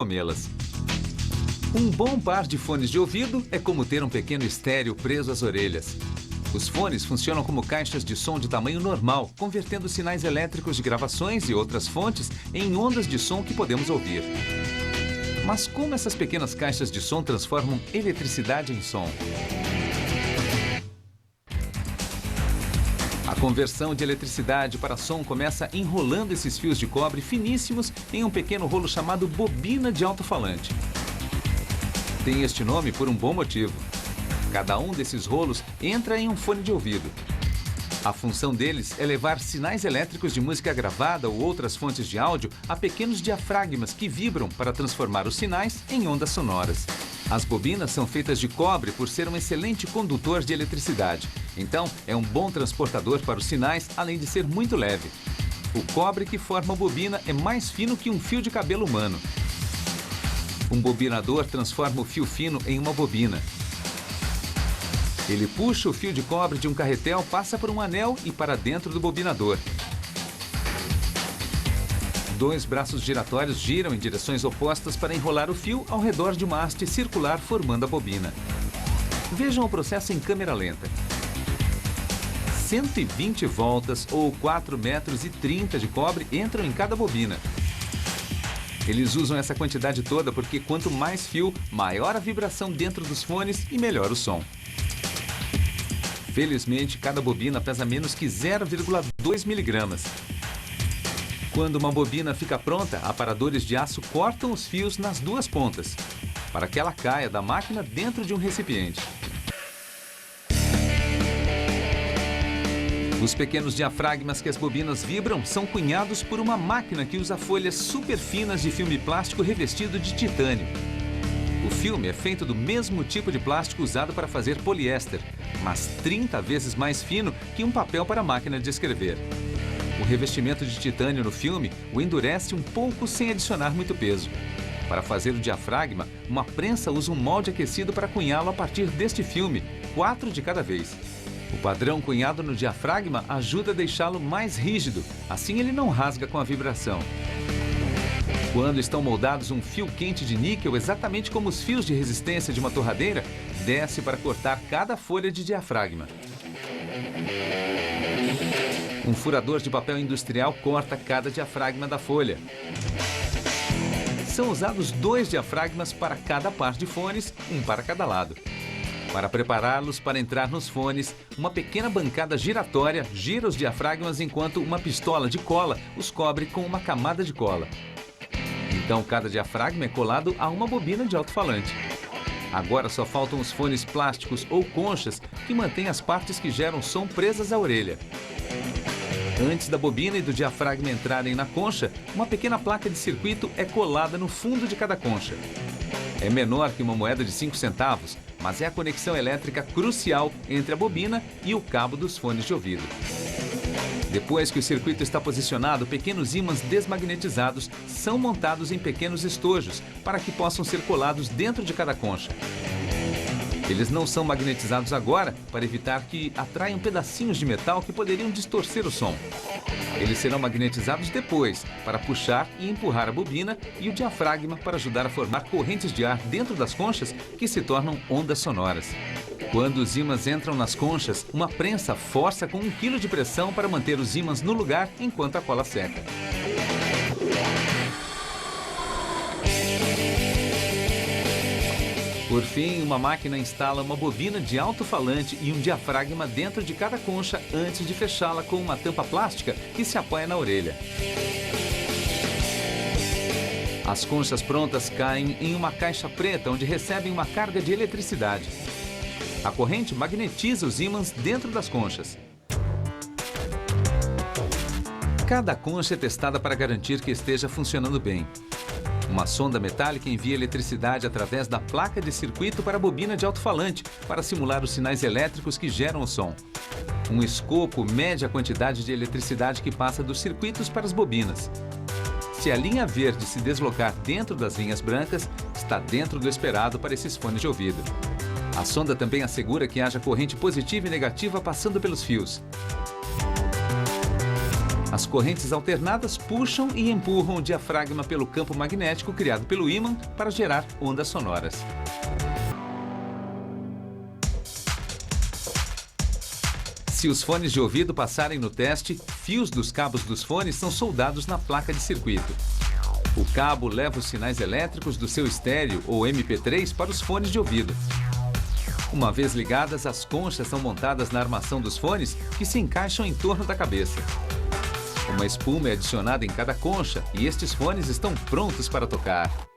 comê-las. Um bom par de fones de ouvido é como ter um pequeno estéreo preso às orelhas. Os fones funcionam como caixas de som de tamanho normal, convertendo sinais elétricos de gravações e outras fontes em ondas de som que podemos ouvir. Mas como essas pequenas caixas de som transformam eletricidade em som? A conversão de eletricidade para som começa enrolando esses fios de cobre finíssimos em um pequeno rolo chamado bobina de alto-falante. Tem este nome por um bom motivo. Cada um desses rolos entra em um fone de ouvido. A função deles é levar sinais elétricos de música gravada ou outras fontes de áudio a pequenos diafragmas que vibram para transformar os sinais em ondas sonoras. As bobinas são feitas de cobre por ser um excelente condutor de eletricidade. Então, é um bom transportador para os sinais, além de ser muito leve. O cobre que forma a bobina é mais fino que um fio de cabelo humano. Um bobinador transforma o fio fino em uma bobina. Ele puxa o fio de cobre de um carretel, passa por um anel e para dentro do bobinador. Dois braços giratórios giram em direções opostas para enrolar o fio ao redor de uma haste circular formando a bobina. Vejam o processo em câmera lenta. 120 voltas ou 4,30 metros de cobre entram em cada bobina. Eles usam essa quantidade toda porque quanto mais fio, maior a vibração dentro dos fones e melhor o som. Felizmente, cada bobina pesa menos que 0,2 miligramas. Quando uma bobina fica pronta, aparadores de aço cortam os fios nas duas pontas, para que ela caia da máquina dentro de um recipiente. Os pequenos diafragmas que as bobinas vibram são cunhados por uma máquina que usa folhas super finas de filme plástico revestido de titânio. O filme é feito do mesmo tipo de plástico usado para fazer poliéster, mas 30 vezes mais fino que um papel para a máquina de escrever. O revestimento de titânio no filme o endurece um pouco sem adicionar muito peso. Para fazer o diafragma, uma prensa usa um molde aquecido para cunhá-lo a partir deste filme, 4 de cada vez. O padrão cunhado no diafragma ajuda a deixá-lo mais rígido, assim ele não rasga com a vibração. Quando estão moldados, um fio quente de níquel, exatamente como os fios de resistência de uma torradeira, desce para cortar cada folha de diafragma. Um furador de papel industrial corta cada diafragma da folha. São usados 2 diafragmas para cada par de fones, um para cada lado. Para prepará-los para entrar nos fones, uma pequena bancada giratória gira os diafragmas enquanto uma pistola de cola os cobre com uma camada de cola. Então, cada diafragma é colado a uma bobina de alto-falante. Agora só faltam os fones plásticos ou conchas que mantêm as partes que geram som presas à orelha. Antes da bobina e do diafragma entrarem na concha, uma pequena placa de circuito é colada no fundo de cada concha. É menor que uma moeda de 5 centavos, mas é a conexão elétrica crucial entre a bobina e o cabo dos fones de ouvido. Depois que o circuito está posicionado, pequenos ímãs desmagnetizados são montados em pequenos estojos para que possam ser colados dentro de cada concha. Eles não são magnetizados agora para evitar que atraiam pedacinhos de metal que poderiam distorcer o som. Eles serão magnetizados depois para puxar e empurrar a bobina e o diafragma para ajudar a formar correntes de ar dentro das conchas que se tornam ondas sonoras. Quando os ímãs entram nas conchas, uma prensa força com 1 kg de pressão para manter os ímãs no lugar enquanto a cola seca. Por fim, uma máquina instala uma bobina de alto-falante e um diafragma dentro de cada concha antes de fechá-la com uma tampa plástica que se apoia na orelha. As conchas prontas caem em uma caixa preta onde recebem uma carga de eletricidade. A corrente magnetiza os ímãs dentro das conchas. Cada concha é testada para garantir que esteja funcionando bem. Uma sonda metálica envia eletricidade através da placa de circuito para a bobina de alto-falante para simular os sinais elétricos que geram o som. Um escopo mede a quantidade de eletricidade que passa dos circuitos para as bobinas. Se a linha verde se deslocar dentro das linhas brancas, está dentro do esperado para esses fones de ouvido. A sonda também assegura que haja corrente positiva e negativa passando pelos fios. As correntes alternadas puxam e empurram o diafragma pelo campo magnético criado pelo ímã para gerar ondas sonoras. Se os fones de ouvido passarem no teste, fios dos cabos dos fones são soldados na placa de circuito. O cabo leva os sinais elétricos do seu estéreo ou MP3 para os fones de ouvido. Uma vez ligadas, as conchas são montadas na armação dos fones, que se encaixam em torno da cabeça. Uma espuma é adicionada em cada concha e estes fones estão prontos para tocar.